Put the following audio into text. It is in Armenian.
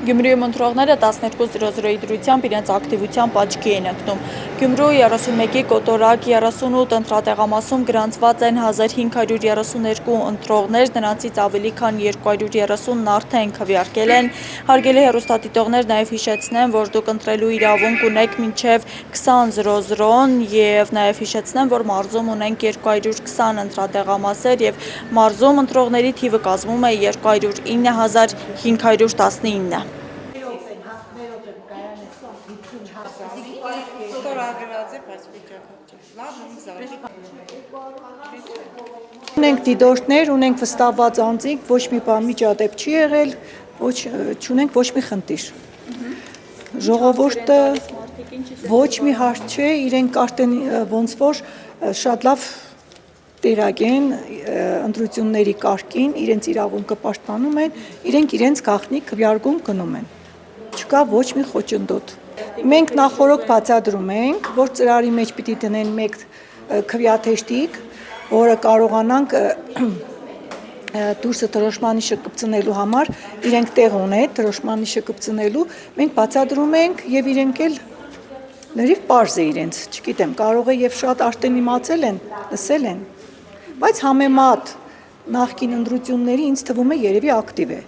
Գյումրիում ընտրողները 12:00-ի դրությամբ իրենց ակտիվությամբ աչքի են ընկնում։ Գյումրու 31-ի կոտորակ 38 ընտրատեղամասում գրանցված են 1532 ընտրողներ, նրանցից ավելի քան 230-ն արդեն քվեարկել են։ Հարգելի հեռուստադիտողներ, նաև հիշեցնեմ, որ դուք ընտրելու իրավունք ունեք մինչև 20:00 եւ նաև հիշեցնեմ, որ մարզում ունենք 220 ընտրատեղամասեր եւ մարզում ընտրողների թիվը կազմում է 209,519։ Ունենք դիտորդներ, ունենք վստահված անձինք, ոչ մի բան միջադեպ չի եղել, չունենք ոչ մի խնդիր։ Ժողովուրդը ոչ մի հարց չէ, իրենք արդեն ոնց որ շատ լավ տերակ են ընտրությունների կարգին, իրենց իրավունքը պաշտպանում են, իրենք իրենց գաղտնի քվեարկում գնում են։ Չկա ոչ մի խոչընդոտ։ Մենք նախորդ բացատրում ենք, որ ծրարի մեջ պիտի դնեն մեկ քվեաթեշտիկ, որը կարողանանք դուրսը դրոշմանիշը կպցնելու համար, իրենք տեղ ունեն դրոշմանիշը կպցնելու, մենք բացատրում ենք եւ իրենք էլ լրիվ պարզ է իրենց, չգիտեմ, կարող է եւ շատ արդեն իմացել են, լսել են, բայց համեմատ նախկին ընտրությունների ինձ թվում է երևի ակտիվ է։